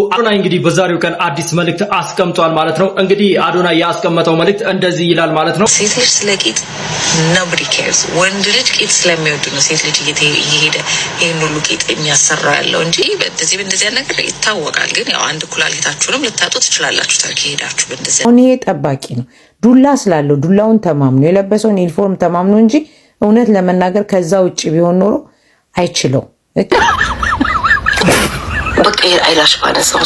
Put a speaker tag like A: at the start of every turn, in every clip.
A: አዶናይ እንግዲህ በዛሬው ቀን አዲስ መልእክት አስቀምጧል ማለት ነው። እንግዲህ አዶናይ ያስቀመጠው መልእክት እንደዚህ ይላል ማለት ነው።
B: ሴት ልጅ ስለቂጥ nobody cares ወንድ ልጅ ቂጥ ስለሚወድ ነው ሴት ልጅ እየሄደ ይሄን ሁሉ ቂጥ የሚያሰራው ያለው እንጂ በእንደዚህ ነገር ይታወቃል። ግን ያው አንድ ኩላሊታችሁንም ልታጡ ትችላላችሁ ታኪሄዳችሁ በእንደዚህ
C: አሁን ይሄ ጠባቂ ነው ዱላ ስላለው ዱላውን ተማምኖ የለበሰውን ዩኒፎርም ተማምኖ እንጂ እውነት ለመናገር ከዛ ውጪ ቢሆን ኖሮ አይችለው
B: በቃ አይላሽ ባነሳው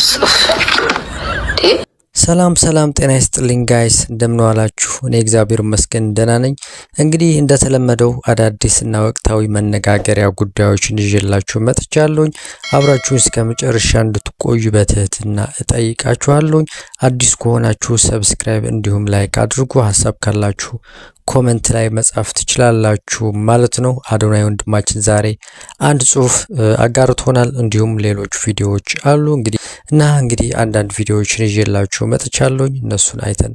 D: ሰላም ጤና ይስጥልኝ ጋይስ እንደምን ዋላችሁ? እኔ እግዚአብሔር ይመስገን ደህና ነኝ። እንግዲህ እንደተለመደው አዳዲስና ወቅታዊ መነጋገሪያ ጉዳዮችን ይዤላችሁ መጥቻለሁ። አብራችሁን እስከ መጨረሻ እንድትቆዩ በትህትና እጠይቃችኋለሁ። አዲስ ከሆናችሁ ሰብስክራይብ እንዲሁም ላይክ አድርጉ። ሐሳብ ካላችሁ ኮሜንት ላይ መጻፍ ትችላላችሁ ማለት ነው። አዶናይ ወንድማችን ዛሬ አንድ ጽሁፍ አጋርቶናል። እንዲሁም ሌሎች ቪዲዮዎች አሉ እንግዲህ አንዳንድ ቪዲዮዎችን ይዤላችሁ መጥቻለሁ። እነሱን አይተን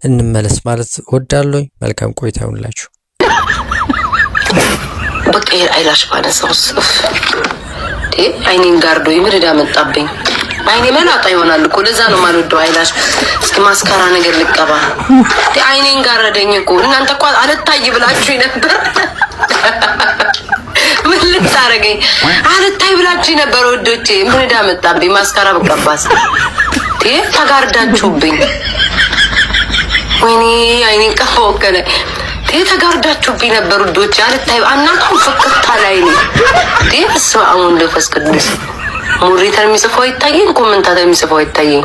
D: እንመለስ ማለት ወዳለሁ። መልካም ቆይታ ይሁንላችሁ።
B: በቃ አይላሽ ባነሳው አይኔን ጋርዶ ይምርዳ መጣብኝ። አይኔ መላጣ ይሆናል እኮ ለዛ ነው ማልወደው አይላሽ። እስኪ ማስካራ ነገር ልቀባ አይኔን ጋረደኝ እኮ እናንተ እኮ አልታይ ብላችሁ ነበር። ምን ልታረገኝ አልታይ ብላችሁ ነበር ወዶቼ። ምንዳ መጣብኝ ማስካራ በቀባስ ተጋርዳችሁብኝ። ወይኔ አይኔን ቀፎከለ ተጋርዳችሁብኝ ነበር ወዶቼ። አልታይ አናንተው ፈከታ ላይ ነው እስማ አሁን ለፈስ ቅዱስ ሙሪተር የሚጽፈው ይታየኝ ኮሜንታተር የሚጽፈው ይታየኝ።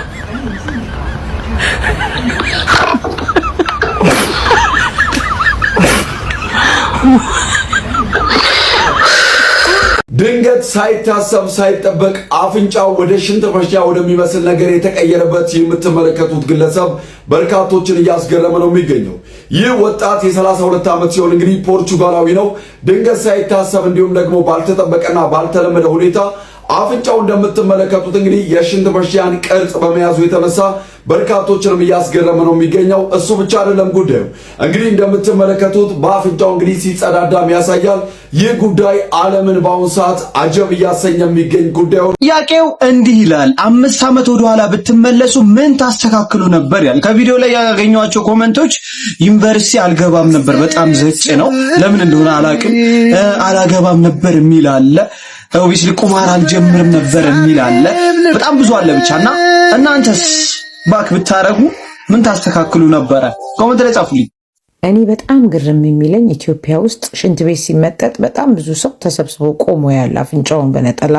E: ድንገት ሳይታሰብ ሳይጠበቅ አፍንጫው ወደ ሽንት መሽኛ ወደሚመስል ነገር የተቀየረበት የምትመለከቱት ግለሰብ በርካቶችን እያስገረመ ነው የሚገኘው። ይህ ወጣት የ32 ዓመት ሲሆን እንግዲህ ፖርቹጋላዊ ነው። ድንገት ሳይታሰብ እንዲሁም ደግሞ ባልተጠበቀና ባልተለመደ ሁኔታ አፍንጫው እንደምትመለከቱት እንግዲህ የሽንት መሽኛን ቅርጽ በመያዙ የተነሳ በርካቶችንም እያስገረመ ነው የሚገኘው። እሱ ብቻ አይደለም ጉዳዩ እንግዲህ እንደምትመለከቱት በአፍንጫው እንግዲህ ሲጸዳዳም ያሳያል። ይህ ጉዳይ ዓለምን በአሁኑ ሰዓት አጀብ እያሰኘ የሚገኝ ጉዳይ ነው።
F: ጥያቄው እንዲህ ይላል፣ 5 ዓመት ወደኋላ ብትመለሱ ምን ታስተካክሉ ነበር ይላል። ከቪዲዮ ላይ ያገኘኋቸው ኮሜንቶች ዩኒቨርሲቲ አልገባም ነበር፣ በጣም ዘጭ ነው፣ ለምን እንደሆነ አላገባም ነበር የሚል አለ። ኦብቪስሊ ቁማር አልጀምርም ነበር የሚል አለ። በጣም ብዙ አለ ብቻና እናንተስ ባክ ብታረጉ ምን ታስተካክሉ ነበረ? ኮሜንት ላይ ጻፉልኝ።
C: እኔ በጣም ግርም የሚለኝ ኢትዮጵያ ውስጥ ሽንት ቤት ሲመጠጥ በጣም ብዙ ሰው ተሰብስቦ ቆሞ ያለ አፍንጫውን በነጠላ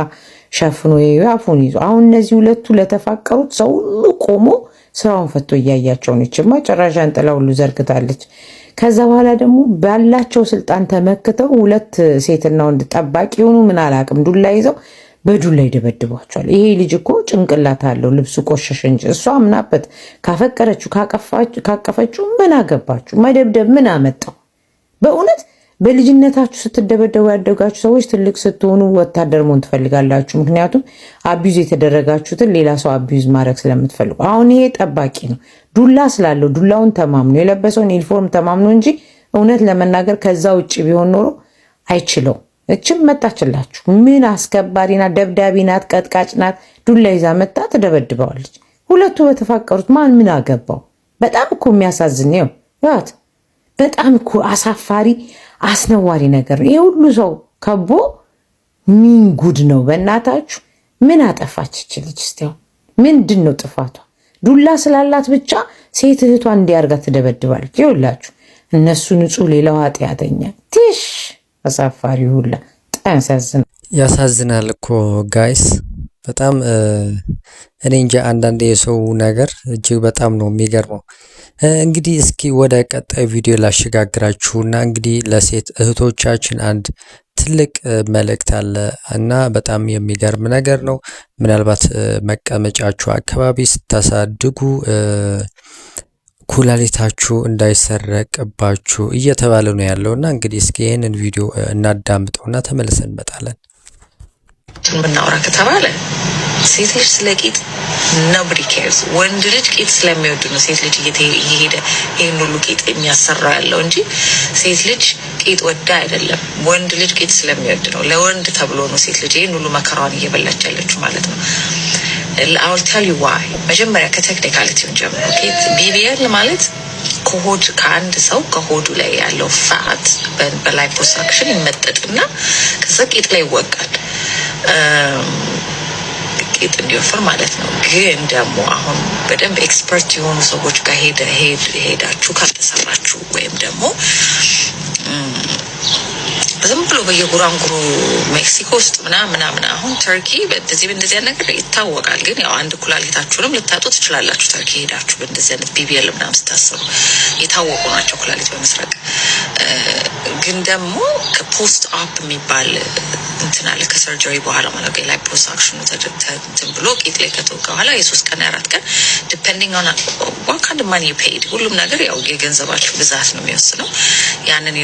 C: ሸፍኖ አፉን ይዞ፣ አሁን እነዚህ ሁለቱ ለተፋቀሩት ሰው ሁሉ ቆሞ ስራውን ፈቶ እያያቸው ነው። ይችማ ጭራሻን ጥላ ሁሉ ዘርግታለች። ከዛ በኋላ ደግሞ ባላቸው ስልጣን ተመክተው ሁለት ሴትና ወንድ ጠባቂ የሆኑ ምን አላቅም ዱላ ይዘው በዱላ ይደበድቧቸዋል። ይሄ ልጅ እኮ ጭንቅላት አለው፣ ልብሱ ቆሸሽ እንጂ እሷ ምናበት ካፈቀረችው ካቀፈችው ምን አገባችሁ? መደብደብ ምን አመጣው? በእውነት በልጅነታችሁ ስትደበደቡ ያደጋችሁ ሰዎች ትልቅ ስትሆኑ ወታደር መሆን ትፈልጋላችሁ። ምክንያቱም አቢዩዝ የተደረጋችሁትን ሌላ ሰው አቢዩዝ ማድረግ ስለምትፈልጉ። አሁን ይሄ ጠባቂ ነው ዱላ ስላለው ዱላውን ተማምኖ የለበሰውን ዩኒፎርም ተማምኖ እንጂ እውነት ለመናገር ከዛ ውጭ ቢሆን ኖሮ አይችለው። እችም መጣችላችሁ። ምን አስከባሪ ናት፣ ደብዳቢ ናት፣ ቀጥቃጭ ናት። ዱላ ይዛ መጣ ትደበድበዋለች። ሁለቱ በተፋቀሩት ምን አገባው? በጣም እኮ የሚያሳዝን ነው። ያት በጣም እኮ አሳፋሪ አስነዋሪ ነገር ነው። ይሄ ሁሉ ሰው ከቦ ምን ጉድ ነው በእናታችሁ። ምን አጠፋች እች ልጅ? እስቲ ምንድን ነው ጥፋቷ? ዱላ ስላላት ብቻ ሴት እህቷን እንዲያርጋ ትደበድባለች። ይኸውላችሁ እነሱ ንጹህ፣ ሌላው ኃጢአተኛ። ትሽ አሳፋሪ ሁላ
D: ያሳዝናል እኮ ጋይስ። በጣም እኔ እንጃ አንዳንዴ የሰው ነገር እጅግ በጣም ነው የሚገርመው። እንግዲህ እስኪ ወደ ቀጣይ ቪዲዮ ላሸጋግራችሁና እንግዲህ ለሴት እህቶቻችን አንድ ትልቅ መልእክት አለ እና በጣም የሚገርም ነገር ነው። ምናልባት መቀመጫችሁ አካባቢ ስታሳድጉ ኩላሊታችሁ እንዳይሰረቅባችሁ እየተባለ ነው ያለውና እንግዲህ እስኪ ይሄንን ቪዲዮ እናዳምጠውና ተመልሰን እንመጣለን።
B: ምናወራ ከተባለ ሴት ልጅ ስለቂጥ nobody cares ወንድ ልጅ ቂጥ ስለሚወድ ነው ሴት ልጅ እየሄደ ይሄን ሁሉ ቂጥ የሚያሰራው ያለው እንጂ ሴት ልጅ ቂጥ ወዳ አይደለም። ወንድ ልጅ ቂጥ ስለሚወድ ነው። ለወንድ ተብሎ ነው ሴት ልጅ ይሄን ሁሉ መከራዋን እየበላች ያለችው ማለት ነው። I'll tell you why. መጀመሪያ ከቴክኒካሊቲውን ጀምሮ BBL ማለት ከሆድ ከአንድ ሰው ከሆዱ ላይ ያለው ፋት በላይፖሳክሽን ይመጠጥና ከዛ ቂጥ ላይ ይወጋል ቂጥ እንዲወፍር ማለት ነው። ግን ደግሞ አሁን በደንብ ኤክስፐርት የሆኑ ሰዎች ጋር ሄዳችሁ ካልተሰራችሁ ወይም ደግሞ ዝም ብሎ በየጉራንጉሩ ሜክሲኮ ውስጥ ምናምን አሁን ተርኪ በእንደዚህ ነገር ይታወቃል። ግን ያው አንድ ኩላሊታችሁንም ልታጡ ትችላላችሁ። ተርኪ ሄዳችሁ በእንደዚህ አይነት BBL ምናምን ስታሰሩ የታወቁ ናቸው ኩላሊት በመስረቅ። ግን ደግሞ ከፖስት አፕ የሚባል እንትን አለ ከሰርጀሪ በኋላ ማለት ነው። ላይፖሳክሽኑ እንትን ብሎ ቂጥ ላይ ከተወጋ በኋላ የ3 ቀን 4 ቀን ዲፔንዲንግ ኦን what kind of money you paid ሁሉም ነገር ያው የገንዘባችሁ ብዛት ነው የሚወስነው። ያንን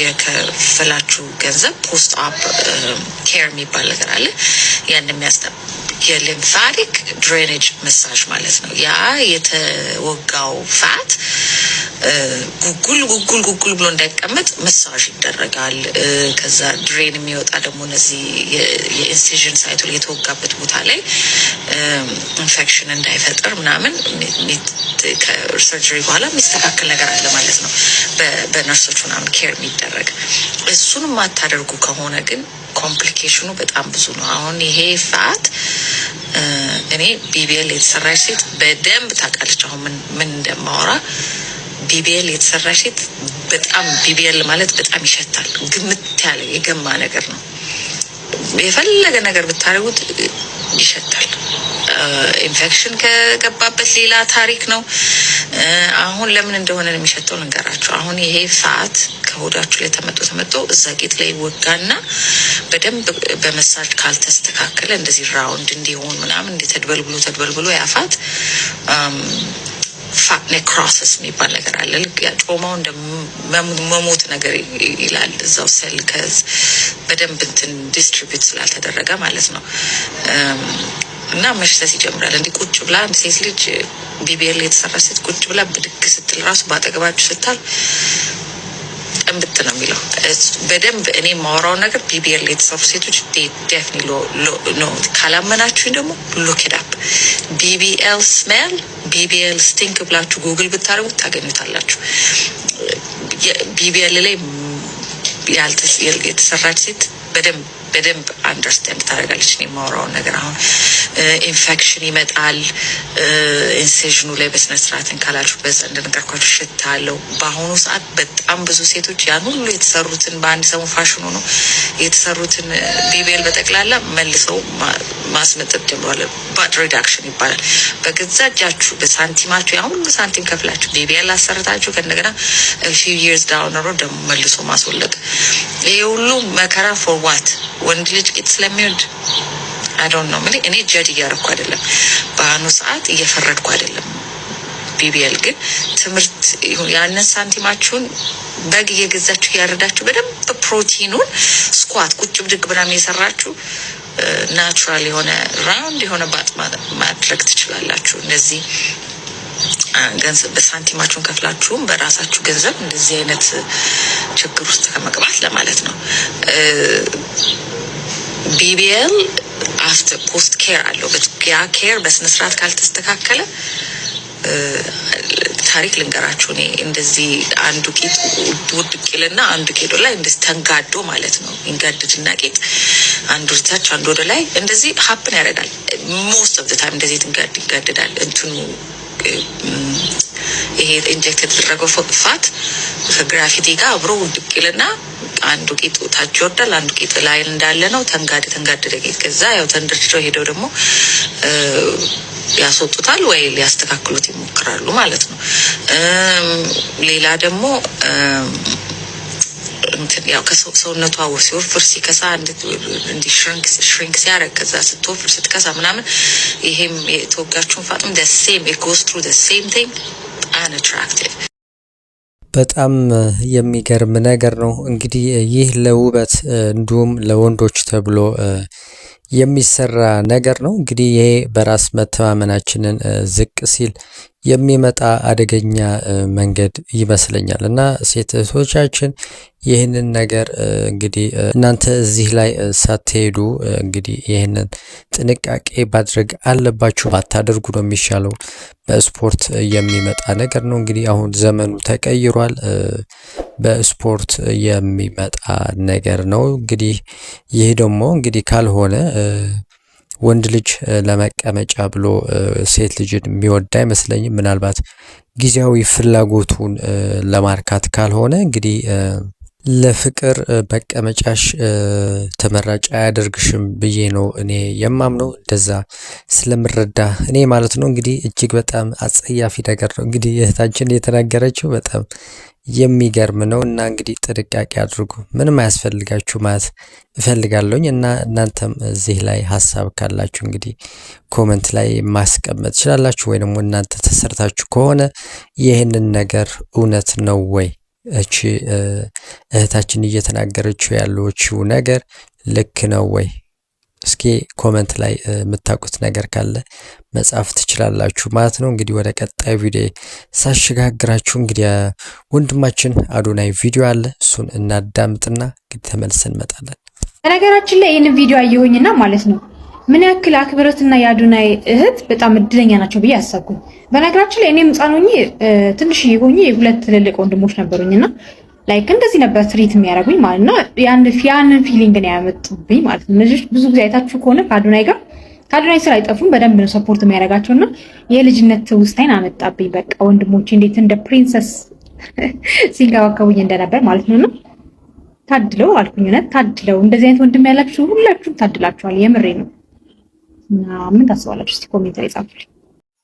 B: የከፈላችሁ ገንዘብ ፖስት አፕ ኬር የሚባል ነገር አለ። ያን የሚያስጠብ የሊምፋቲክ ድሬኔጅ መሳጅ ማለት ነው። ያ የተወጋው ፋት ጉጉል ብሎ እንዳይቀመጥ መሳጅ ይደረጋል። ከዛ ድሬን የሚወጣ ደግሞ እነዚህ የኢንሲዥን ሳይቱ የተወጋበት ቦታ ላይ ኢንፌክሽን እንዳይፈጠር ምናምን ከሰርጀሪ በኋላ የሚስተካከል ነገር አለ ማለት ነው። በነርሶች ምናምን ኬር የሚደረግ እሱን የማታደርጉ ከሆነ ግን ኮምፕሊኬሽኑ በጣም ብዙ ነው። አሁን ይሄ ፋት እኔ BBL የተሰራች ሴት በደንብ ታውቃለች አሁን ምን እንደማወራ። BBL የተሰራች ሴት በጣም BBL ማለት በጣም ይሸታል። ግምት ያለ የገማ ነገር ነው። የፈለገ ነገር ብታደርጉት ይሸታል። ኢንፌክሽን ከገባበት ሌላ ታሪክ ነው። አሁን ለምን እንደሆነ የሚሸተው ልንገራችሁ። አሁን ይሄ ፋት ከሆዳችሁ ላይ ተመጦ እዛ ጌጥ ላይ ወጋና በደንብ በመሳጅ ካልተስተካከለ እንደዚህ ራውንድ እንዲሆን ምናምን ተድበልብሎ ያፋት ፋት ኔክሮሲስ የሚባል ነገር አለ። ልክ ያጮማው እንደ መሞት ነገር ይላል እዛው ሴል ከዝ በደንብ እንትን ዲስትሪቢዩት ስላልተደረገ ማለት ነው። እና መሽተት ይጀምራል። እንዲህ ቁጭ ብላ አንድ ሴት ልጅ BBL የተሰራ ሴት ቁጭ ብላ ብድግ ስትል ራሱ ባጠገባችሁ ስታል ጥንብት ነው የሚለው። በደንብ እኔ የማወራውን ነገር BBL የተሰሩ ሴቶች ዴፍኒ ኖ ካላመናችሁኝ ደግሞ ሎክ ኢት አፕ BBL ስሜል BBL ስቲንክ ብላችሁ ጉግል ብታደርጉት ታገኙታላችሁ። BBL ላይ የተሰራች ሴት በደንብ አንደርስታንድ ታደርጋለች እኔ የማወራውን ነገር። አሁን ኢንፌክሽን ይመጣል ኢንሴዥኑ ላይ በስነ ስርዓትን ካላችሁ በዛ እንደነገርኳችሁ ሽታ አለው። በአሁኑ ሰዓት በጣም ብዙ ሴቶች ያን ሁሉ የተሰሩትን በአንድ ሰሞን ፋሽኑ ነው የተሰሩትን BBL በጠቅላላ መልሰው ማስመጠጥ ጀምሯል። ባድ ሪዳክሽን ይባላል። በገዛ እጃችሁ በሳንቲማችሁ ያን ሁሉ ሳንቲም ከፍላችሁ BBL አሰርታችሁ ከእንደገና few years down the road ደግሞ መልሶ ማስወለቅ። ይሄ ሁሉ መከራ for what? ወንድ ልጅ ቂጥ ስለሚወድ I don't know እኔ ጀድ እያደረኩ አይደለም፣ በአሁኑ ሰዓት እየፈረድኩ አይደለም። BBL ግን ትምህርት ያንን ሳንቲማችሁን በግ እየገዛችሁ እያረዳችሁ በደንብ ፕሮቲኑን ስኳት ቁጭ ብድግ ብራም የሰራችሁ ናቹራል የሆነ ራውንድ የሆነ ባጥ ማድረግ ትችላላችሁ። እንደዚህ ገንዘብ በሳንቲማችሁን ከፍላችሁም በራሳችሁ ገንዘብ እንደዚህ አይነት ችግር ውስጥ ከመግባት ለማለት ነው። BBL አፍተር ፖስት ኬር አለው። ያ ኬር በስነ ስርዓት ካልተስተካከለ ታሪክ ልንገራችሁ። እኔ እንደዚህ አንዱ ቂጥ ውድቅ ይልና አንዱ ቂጡ ላይ እንደዚህ ተንጋዶ ማለት ነው ይንጋድድና ቂጥ አንዱ ታች አንዱ ወደ ላይ እንደዚህ ሀፕን ያደርጋል። ሞስት ኦፍ ዘ ታይም እንደዚህ ይንጋድዳል። እንትኑ ይሄ ኢንጀክት የተደረገው ፋት ከግራፊቲ ጋር አብሮ ውድቅ ይልና አንዱ ቂጥ ታች ይወርዳል፣ አንዱ ቂጥ ላይ እንዳለ ነው ተንጋደደ ቂጥ። ከዛ ያው ተንደርድረው ሄደው ደግሞ ያስወጡታል ወይ ሊያስተካክሉት ይሞክራሉ ማለት ነው። ሌላ ደግሞ ያው ከሰውነቷ ሲወፍር ሲከሳ እንዲ ሽሪንክ ሲያደርግ ከዛ ስትወፍር ስትከሳ ምናምን ይሄም የተወጋችሁን ፋጥም the same it goes through the same thing unattractive።
D: በጣም የሚገርም ነገር ነው። እንግዲህ ይህ ለውበት እንዲሁም ለወንዶች ተብሎ የሚሰራ ነገር ነው። እንግዲህ ይሄ በራስ መተማመናችንን ዝቅ ሲል የሚመጣ አደገኛ መንገድ ይመስለኛል እና ሴት እህቶቻችን ይህንን ነገር እንግዲህ እናንተ እዚህ ላይ ሳትሄዱ እንግዲህ ይህንን ጥንቃቄ ማድረግ አለባችሁ። ባታደርጉ ነው የሚሻለው። በስፖርት የሚመጣ ነገር ነው። እንግዲህ አሁን ዘመኑ ተቀይሯል። በስፖርት የሚመጣ ነገር ነው። እንግዲህ ይህ ደግሞ እንግዲህ ካልሆነ ወንድ ልጅ ለመቀመጫ ብሎ ሴት ልጅን የሚወድ አይመስለኝም። ምናልባት ጊዜያዊ ፍላጎቱን ለማርካት ካልሆነ እንግዲህ ለፍቅር መቀመጫሽ ተመራጭ አያደርግሽም ብዬ ነው እኔ የማምነው። እንደዛ ስለምረዳ እኔ ማለት ነው። እንግዲህ እጅግ በጣም አጸያፊ ነገር ነው እንግዲህ እህታችን የተናገረችው በጣም የሚገርም ነው እና እንግዲህ ጥንቃቄ አድርጉ። ምንም አያስፈልጋችሁ ማለት እፈልጋለሁኝ እና እናንተም እዚህ ላይ ሀሳብ ካላችሁ እንግዲህ ኮመንት ላይ ማስቀመጥ ትችላላችሁ። ወይ ደግሞ እናንተ ተሰርታችሁ ከሆነ ይህንን ነገር እውነት ነው ወይ እቺ እህታችን እየተናገረችው ያለችው ነገር ልክ ነው ወይ? እስኪ ኮመንት ላይ የምታውቁት ነገር ካለ መጻፍ ትችላላችሁ ማለት ነው። እንግዲህ ወደ ቀጣይ ቪዲዮ ሳሽጋግራችሁ እንግዲህ ወንድማችን አዶናይ ቪዲዮ አለ፣ እሱን እናዳምጥና እንግዲህ ተመልሰን እንመጣለን።
G: በነገራችን ላይ ይህንን ቪዲዮ አየሁኝና ማለት ነው ምን ያክል አክብሮትና የአዶናይ እህት በጣም እድለኛ ናቸው ብዬ አሰብኩኝ። በነገራችን ላይ እኔም ሕፃን ሆኜ ትንሽ ሆኜ ሁለት ትልልቅ ወንድሞች ነበሩኝና ላይክ እንደዚህ ነበር ትሪት የሚያደርጉኝ ማለት ነው። ያንን ፊሊንግ ነው ያመጡብኝ ማለት ነው። ልጆች ብዙ ጊዜ አይታችሁ ከሆነ ከአዶናይ ስራ አይጠፉም። በደንብ ነው ሰፖርት የሚያደርጋቸውና የልጅነት ትውስታዬን አመጣብኝ። በቃ ወንድሞቼ እንዴት እንደ ፕሪንሰስ ሲንከባከቡኝ እንደነበር ማለት ነውና ታድለው አልኩኝ። እውነት ታድለው። እንደዚህ አይነት ወንድም ያላችሁ ሁላችሁም ታድላችኋል። የምሬ ነው። እና ምን ታስባላችሁ? እስቲ ኮሜንት ላይ ጻፉልኝ።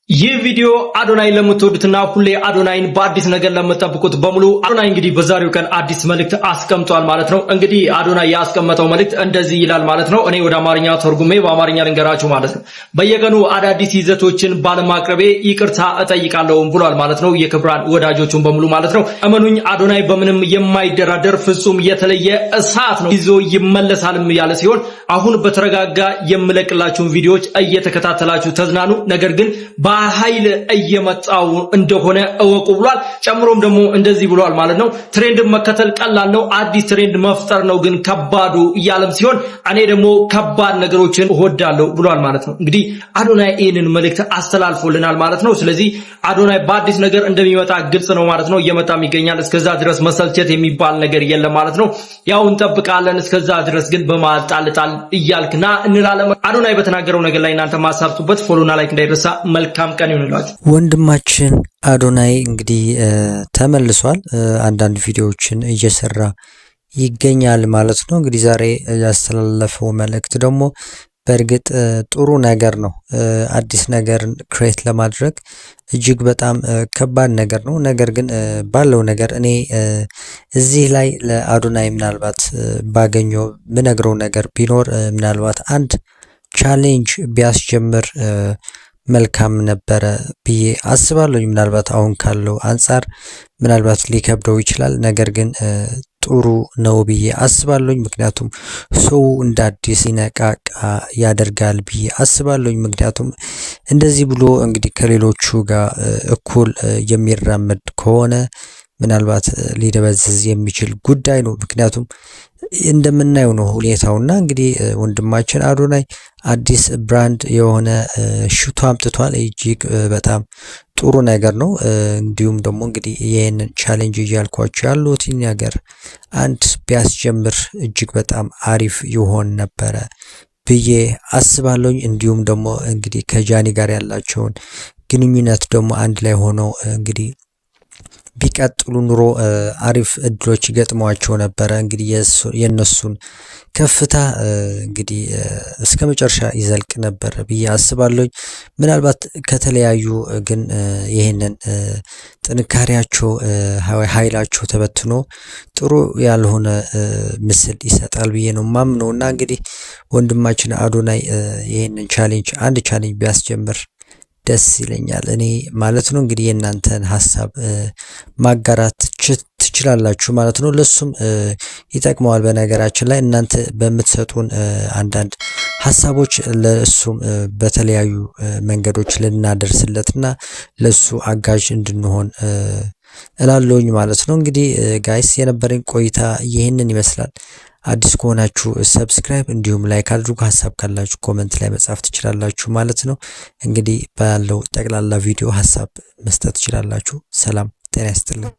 A: ይህ ቪዲዮ አዶናይ ለምትወዱትና ሁሌ አዶናይን በአዲስ ነገር ለምትጠብቁት በሙሉ አዶናይ እንግዲህ በዛሬው ቀን አዲስ መልእክት አስቀምጧል ማለት ነው። እንግዲህ አዶናይ ያስቀመጠው መልእክት እንደዚህ ይላል ማለት ነው። እኔ ወደ አማርኛ ተርጉሜ በአማርኛ ልንገራችሁ ማለት ነው። በየቀኑ አዳዲስ ይዘቶችን ባለማቅረቤ ይቅርታ እጠይቃለሁ ብሏል ማለት ነው። የክብራን ወዳጆቹን በሙሉ ማለት ነው። እመኑኝ አዶናይ በምንም የማይደራደር ፍጹም የተለየ እሳት ነው ይዞ ይመለሳልም ያለ ሲሆን አሁን በተረጋጋ የምለቅላችሁን ቪዲዮዎች እየተከታተላችሁ ተዝናኑ። ነገር ግን በኃይል እየመጣው እንደሆነ እወቁ ብሏል። ጨምሮም ደግሞ እንደዚህ ብሏል ማለት ነው። ትሬንድ መከተል ቀላል ነው፣ አዲስ ትሬንድ መፍጠር ነው ግን ከባዱ እያለም ሲሆን እኔ ደግሞ ከባድ ነገሮችን እወዳለሁ ብሏል ማለት ነው። እንግዲህ አዶናይ ይህንን መልእክት አስተላልፎልናል ማለት ነው። ስለዚህ አዶናይ በአዲስ ነገር እንደሚመጣ ግልጽ ነው ማለት ነው። እየመጣም ይገኛል። እስከዛ ድረስ መሰልቸት የሚባል ነገር የለም ማለት ነው። ያው እንጠብቃለን። እስከዛ ድረስ ግን በማጣልጣል እያልክና እንላለን። አዶናይ በተናገረው ነገር ላይ እናንተ ማሳብቱበት ፎሎና ላይክ እንዳይረሳ። መልካም ቀን ይሁንላችሁ።
D: ወንድማችን አዶናይ እንግዲህ ተመልሷል። አንዳንድ ቪዲዮዎችን እየሰራ ይገኛል ማለት ነው። እንግዲህ ዛሬ ያስተላለፈው መልእክት ደግሞ በእርግጥ ጥሩ ነገር ነው። አዲስ ነገርን ክሬት ለማድረግ እጅግ በጣም ከባድ ነገር ነው። ነገር ግን ባለው ነገር እኔ እዚህ ላይ ለአዶናይ ምናልባት ባገኘው ምነግረው ነገር ቢኖር ምናልባት አንድ ቻሌንጅ ቢያስጀምር መልካም ነበረ ብዬ አስባለሁ። ምናልባት አሁን ካለው አንጻር ምናልባት ሊከብደው ይችላል። ነገር ግን ጥሩ ነው ብዬ አስባለሁ። ምክንያቱም ሰው እንደ አዲስ ይነቃቃ ያደርጋል ብዬ አስባለሁ። ምክንያቱም እንደዚህ ብሎ እንግዲህ ከሌሎቹ ጋር እኩል የሚራመድ ከሆነ ምናልባት ሊደበዝዝ የሚችል ጉዳይ ነው። ምክንያቱም እንደምናየው ነው ሁኔታውና እንግዲህ ወንድማችን አዶናይ አዲስ ብራንድ የሆነ ሽቶ አምጥቷል። እጅግ በጣም ጥሩ ነገር ነው። እንዲሁም ደግሞ እንግዲህ ይሄንን ቻሌንጅ እያልኳቸው ያሉት ነገር አንድ ቢያስጀምር እጅግ በጣም አሪፍ ይሆን ነበረ ብዬ አስባለሁኝ። እንዲሁም ደግሞ እንግዲህ ከጃኒ ጋር ያላቸውን ግንኙነት ደግሞ አንድ ላይ ሆነው እንግዲህ ቢቀጥሉ ኑሮ አሪፍ እድሎች ይገጥሟቸው ነበረ። እንግዲህ የነሱን ከፍታ እንግዲህ እስከ መጨረሻ ይዘልቅ ነበር ብዬ አስባለሁ። ምናልባት ከተለያዩ ግን ይሄንን ጥንካሬያቸው ኃይላቸው ተበትኖ ጥሩ ያልሆነ ምስል ይሰጣል ብዬ ነው ማምነውና እንግዲህ ወንድማችን አዶናይ ይሄንን አንድ ቻሌንጅ ቢያስጀምር ደስ ይለኛል እኔ ማለት ነው። እንግዲህ የእናንተን ሀሳብ ማጋራት ትችላላችሁ ማለት ነው። ለሱም ይጠቅመዋል። በነገራችን ላይ እናንተ በምትሰጡን አንዳንድ ሀሳቦች ለሱም በተለያዩ መንገዶች ልናደርስለትና ለሱ አጋዥ እንድንሆን እላለሁኝ ማለት ነው። እንግዲህ ጋይስ የነበረኝ ቆይታ ይህንን ይመስላል። አዲስ ከሆናችሁ ሰብስክራይብ እንዲሁም ላይክ አድርጉ። ሀሳብ ካላችሁ ኮመንት ላይ መጻፍ ትችላላችሁ ማለት ነው። እንግዲህ ባለው ጠቅላላ ቪዲዮ ሀሳብ መስጠት ትችላላችሁ። ሰላም ጤና ይስጥልኝ።